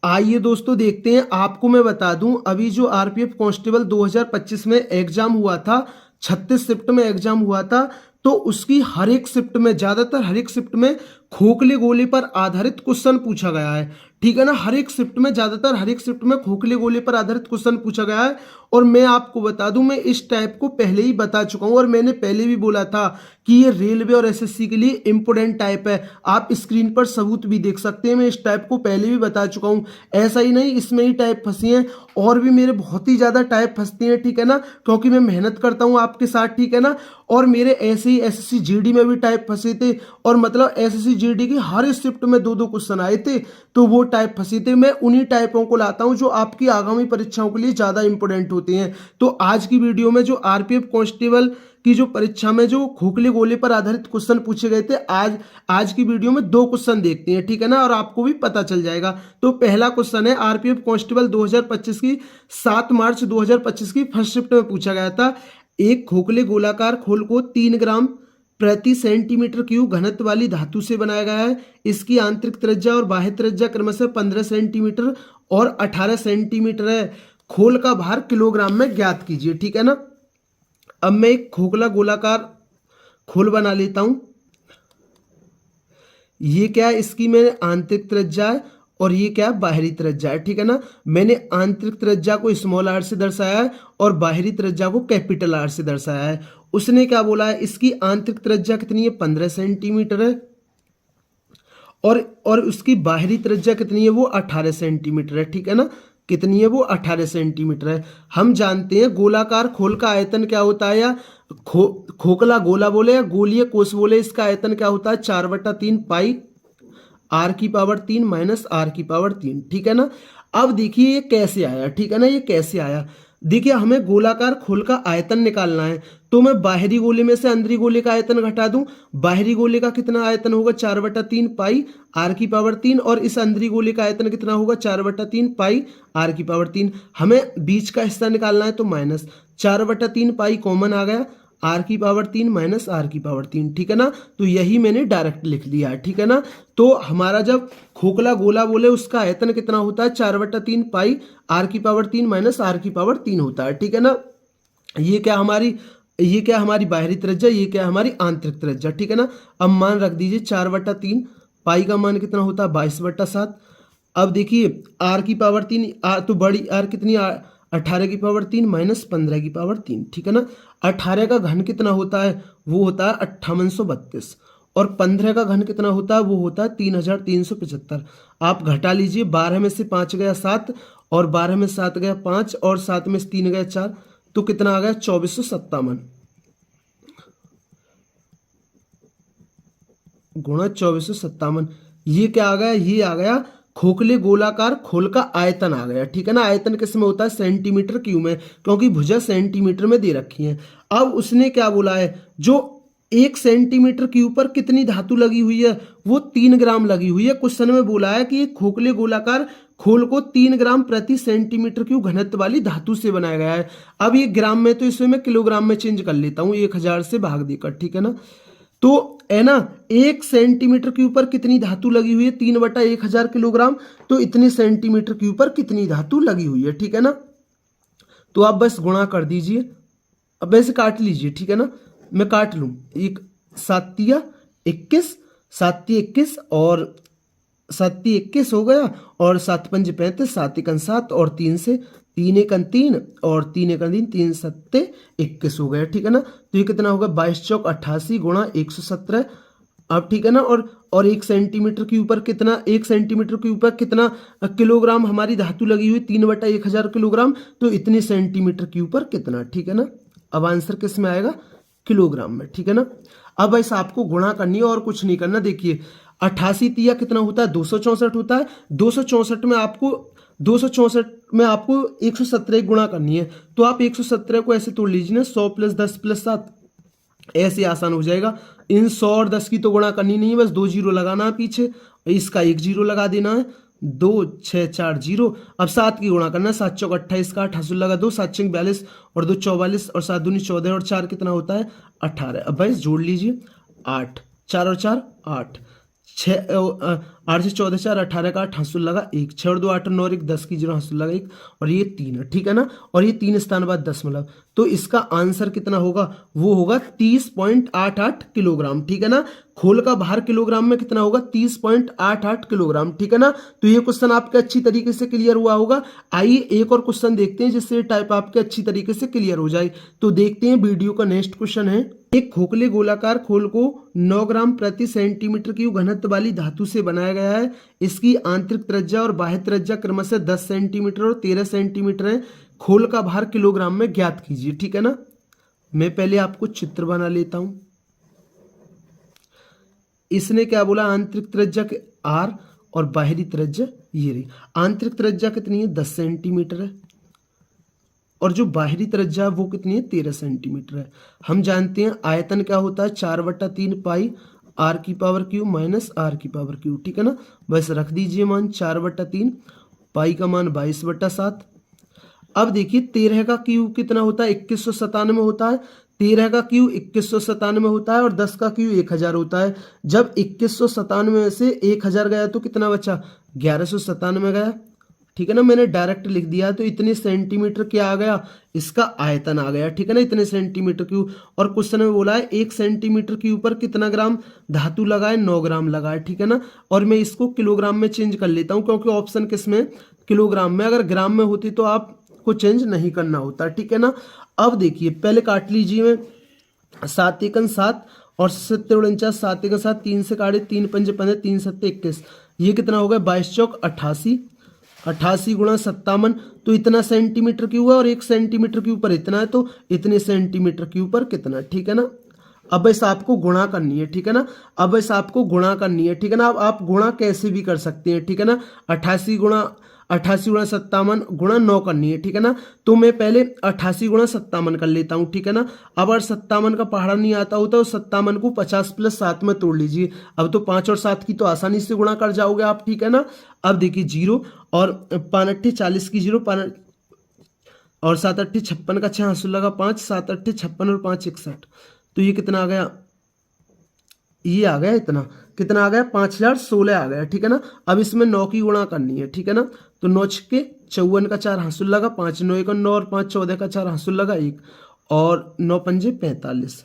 आइए दोस्तों देखते हैं। आपको मैं बता दूं, अभी जो आरपीएफ कांस्टेबल 2025 में एग्जाम हुआ था, 36 शिफ्ट में एग्जाम हुआ था, तो उसकी हर एक शिफ्ट में, ज्यादातर हर एक शिफ्ट में खोखले गोले पर आधारित क्वेश्चन पूछा गया है। ठीक है ना, हर एक शिफ्ट में, ज्यादातर हर एक शिफ्ट में खोखले गोले पर आधारित क्वेश्चन पूछा गया है। और मैं आपको बता दूं, मैं इस टाइप को पहले ही बता चुका हूं और मैंने पहले भी बोला था कि ये रेलवे और एसएससी के लिए इंपोर्टेंट टाइप है। आप स्क्रीन पर सबूत भी देख सकते हैं, मैं इस टाइप को पहले भी बता चुका हूं। ऐसा ही नहीं, इसमें ही टाइप फंसी हैं, और भी मेरे बहुत ही ज्यादा टाइप फंसती हैं। ठीक है ना, क्योंकि मैं मेहनत करता हूं आपके साथ। ठीक है ना, और मेरे ऐसे ही एसएससी जीडी में भी टाइप फंसे थे, और मतलब एसएससी जीडी की हर शिफ्ट में दो दो क्वेश्चन आए थे, तो वो टाइप फंसे थे। मैं उन्हीं टाइपों को लाता हूं जो आपकी आगामी परीक्षाओं के लिए ज्यादा इंपॉर्टेंट होते हैं। तो आज की वीडियो में जो आरपीएफ कांस्टेबल की जो परीक्षा में जो खोखले गोले पर आधारित क्वेश्चन पूछे गए थे, आज की वीडियो में दो क्वेश्चन देखते हैं। ठीक है ना, और आपको भी पता चल जाएगा। तो पहला क्वेश्चन है, आरपीएफ कांस्टेबल 2025 की 7 मार्च 2025 की फर्स्ट शिफ्ट में पूछा गया था। एक खोखले गोलाकार खोल को 3 ग्राम प्रति सेंटीमीटर क्यूब घनत्व वाली धातु से बनाया गया है। इसकी आंतरिक त्रिज्या और बाह्य त्रिज्या क्रमशः 15 सेंटीमीटर और 18 सेंटीमीटर है। खोल का भार किलोग्राम में ज्ञात कीजिए। ठीक है ना, अब मैं एक खोखला गोलाकार खोल बना लेता हूं। ये क्या है, इसकी मैंने आंतरिक त्रिज्या है और ये क्या है, बाहरी त्रिज्या है। ठीक है ना, मैंने आंतरिक त्रिज्या को स्मॉल आर से दर्शाया है और बाहरी त्रिज्या को कैपिटल आर से दर्शाया है। उसने क्या बोला है, इसकी आंतरिक त्रिज्या कितनी है, 15 सेंटीमीटर है, और उसकी बाहरी त्रिज्या कितनी है, वो 18 सेंटीमीटर है। ठीक है ना, कितनी है, वो 18 सेंटीमीटर है। हम जानते हैं गोलाकार खोल का आयतन क्या होता है, या खोखला गोला बोले या गोलीय कोष बोले, इसका आयतन क्या होता है, 4/3 पाई आर की पावर 3 माइनस आर की पावर 3। ठीक है ना, अब देखिए ये कैसे आया। ठीक है ना, ये कैसे आया, देखिए हमें गोलाकार खोल का आयतन निकालना है, तो मैं बाहरी गोले में से अंदरी गोले का आयतन घटा दूं। बाहरी गोले का कितना आयतन होगा, 4/3 पाई आर की पावर 3, और इस अंदरी गोले का आयतन कितना होगा, 4/3 पाई आर की पावर 3। हमें बीच का हिस्सा निकालना है, तो माइनस 4/3 पाई कॉमन आ गया, आर की पावर 3 माइनस आर की पावर 3। ठीक है ना, तो यही मैंने डायरेक्ट लिख दिया है। ठीक है ना, तो हमारा जब खोखला गोला बोले उसका आयतन कितना होता है, 4/3 पाई आर की पावर 3 माइनस आर की पावर 3 होता है। ठीक है ना, ये क्या हमारी बाहरी त्रिज्या, ये क्या हमारी आंतरिक त्रिज्या। ठीक है ना, अब मान रख दीजिए 4/3, पाई का मान कितना होता है, 22/7। अब देखिए आर की पावर 3, तो बड़ी आर कितनी, 18 की पावर 3 माइनस 15 की पावर 3। ठीक है ना, 18 का घन कितना होता है, वो होता है 5832, और 15 का घन कितना होता है, वो होता है 3375। आप घटा लीजिए, 12 में से 5 गया 7, और 12 में 7 गया 5, और 7 में से 3 गया 4, तो कितना आ गया, 2457 गुणा 2457। ये क्या आ गया, ये आ गया खोखले गोलाकार खोल का आयतन आ गया। ठीक है ना, आयतन किस में होता है, सेंटीमीटर क्यूब में, क्योंकि भुजा सेंटीमीटर में दे रखी है। अब उसने क्या बोला है, जो 1 सेंटीमीटर क्यूब पर कितनी धातु लगी हुई है, वो 3 ग्राम लगी हुई है। क्वेश्चन में बोला है कि एक खोखले गोलाकार खोल को 3 ग्राम प्रति सेंटीमीटर क्यूब घनत्व वाली धातु से बनाया गया है। अब ये ग्राम में, तो इसमें मैं किलोग्राम में चेंज कर लेता हूं, 1000 से भाग देकर। ठीक है ना, तो है ना, 1 सेंटीमीटर क्यूब पर कितनी धातु लगी हुई है, 3/1000 किलोग्राम, तो इतनी सेंटीमीटर क्यूब पर कितनी धातु लगी हुई है। ठीक है ना, तो आप बस गुणा कर दीजिए, अब वैसे काट लीजिए। ठीक है ना, मैं काट लूं, 1 7 21 और 7 21 हो गया, और 7 5 35, 7 1 7, और 3 से 3 1 3, और 3 1 3, 3 7 21 हो गया। ठीक है ना, तो ये कितना होगा, 22 चौक 88 गुणा 117। अब ठीक है ना, और 1 सेंटीमीटर के ऊपर कितना, 1 सेंटीमीटर के ऊपर कितना किलोग्राम हमारी धातु लगी हुई, 3/1000 किलोग्राम, तो इतनी सेंटीमीटर के ऊपर कितना। ठीक है ना, अब आंसर किस में आएगा, किलोग्राम में। ठीक है ना, अब ऐसा आपको गुणा करनी है और कुछ नहीं करना। देखिए 88 तिया कितना होता है, 264 होता है। 264 में आपको 117 गुणा करनी है, तो आप 117 को ऐसे तोड़ लीजिए ना, 100 + 10 + 7, ऐसे आसान हो जाएगा। इन 100 और 10 की तो गुणा करनी नहीं है, बस 2 जीरो लगाना है पीछे, इसका 1 जीरो लगा देना है, 2 6 4 0। अब 7 की गुणा करना है, 7 चौक 28 का 88 लगा 2, 7 6 42, और 2 44, और 7 दूनी 14, और 4 कितना होता है, 18। अब भाई जोड़ लीजिए, 8, 4 और 4 8, 8 से 14 4 18 का 8 हाँसुल लगा 1, 6 और 2 8 और 9 और 1 10 की 0 हाँसुल लगा 1 और ये 3 है, ठीक है ना। और ये 3 स्थान बाद दशमलव, तो इसका आंसर कितना होगा, वो होगा 30.88 किलोग्राम, ठीक है ना। खोल का भार किलोग्राम में कितना होगा, 30.88 किलोग्राम, ठीक है ना। तो ये क्वेश्चन आपके अच्छी तरीके से क्लियर हुआ होगा। आइए एक और क्वेश्चन देखते हैं जिससे टाइप आपके अच्छी तरीके से क्लियर हो जाए। तो देखते हैं वीडियो का नेक्स्ट क्वेश्चन है, एक खोखले गोलाकार खोल को 9 ग्राम प्रति सेंटीमीटर की घनत्व वाली धातु से बनाया गया है। इसकी आंतरिक त्रिज्या और बाह्य त्रिज्या क्रमशः 10 सेंटीमीटर और 13 सेंटीमीटर है। खोल का भार किलोग्राम में ज्ञात कीजिए, ठीक है ना। मैं पहले आपको चित्र बना लेता हूं। इसने क्या बोला, आंतरिक त्रिज्या के R और बाहरी त्रिज्या ये रही। आंतरिक त्रिज्या कितनी है, 10 सेंटीमीटर है और जो बाहरी त्रिज्या वो कितनी है, 13 सेंटीमीटर है। हम जानते हैं आयतन क्या होता है, 4/3 पाई R की पावर क्यू माइनस R की पावर क्यू, ठीक है ना। बस रख दीजिए मान 4/3, पाई का मान 22/7। अब देखिए 13 का क्यू कितना होता है, 2197 होता है। 13 का क्यू 2197 होता है और 10 का क्यू 1000 होता है। जब 2197 में से 1000 गया तो कितना बचा, 1197 गया, ठीक है ना। मैंने डायरेक्ट लिख दिया तो इतने सेंटीमीटर क्या आ गया, इसका आयतन आ गया, ठीक है ना, इतने सेंटीमीटर क्यूब। और क्वेश्चन में बोला है 1 सेंटीमीटर क्यूब पर कितना ग्राम धातु लगाए, 9 ग्राम लगाए, ठीक है ना। और मैं इसको किलोग्राम में चेंज कर लेता हूं क्योंकि ऑप्शन किसमें, किलोग्राम में। अगर ग्राम में होती तो आपको चेंज नहीं करना होता, ठीक है ना। अब देखिए पहले काट लीजिए, 7 एकन 7 और 7 7 एकन 7, 3 से काटे 3 पंजे 15, 3 7 21, ये कितना हो गया, 22 चौक 88, 88 गुणा 57, तो इतना सेंटीमीटर क्यूब है और 1 सेंटीमीटर क्यूब पर इतना है, तो इतने सेंटीमीटर क्यूब पर कितना, ठीक है ना। अब बस आपको गुणा करनी है, ठीक है ना। अब बस आपको गुणा करनी है, ठीक है ना। अब आप गुणा कैसे भी कर सकते हैं, ठीक है ना। 88 गुणा 57 गुणा 9 करनी है, ठीक है ना। तो मैं पहले 88 गुणा 57 कर लेता हूं, ठीक है ना। अब अगर 57 का पहाड़ा नहीं आता होता तो 57 को 50 + 7 में तोड़ लीजिए। अब तो 5 और 7 की तो आसानी से गुणा कर जाओगे आप, ठीक है ना। अब देखिए 0 और 5 8 40 की 0, 5 और 7 8 56 का 6 हाँसू लगा 5, 7 8 56 और 5 61, तो ये कितना आ गया, ये आ गया इतना, कितना आ गया, 5016 आ गया, ठीक है ना। अब इसमें 9 की गुणा करनी है, ठीक है ना। तो 9 छक्के 54 का 4 हाँसुल लगा 5, 9 1 9 और 5 14 का 4 हाँसुल लगा 1 और 9 पंजे 45,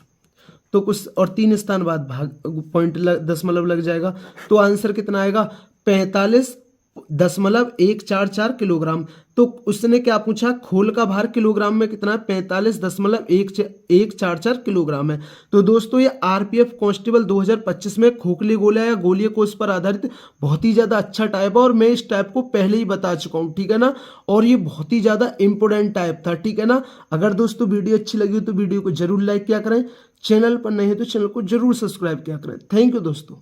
तो कुछ और 3 स्थान बाद भाग पॉइंट दशमलव लग जाएगा। तो आंसर कितना आएगा, 45.144 किलोग्राम। तो उसने क्या पूछा, खोल का भार किलोग्राम में कितना है, 45.144 किलोग्राम है। तो दोस्तों ये आरपीएफ कांस्टेबल 2025 में खोखले गोला या गोलीय कोष पर आधारित बहुत ही ज्यादा अच्छा टाइप है और मैं इस टाइप को पहले ही बता चुका हूं, ठीक है ना। और ये बहुत ही ज्यादा इंपोर्टेंट टाइप था, ठीक है ना। अगर दोस्तों वीडियो अच्छी लगी हो तो वीडियो को जरूर लाइक किया करें, चैनल पर नहीं है तो चैनल को जरूर सब्सक्राइब किया करें। थैंक यू दोस्तों।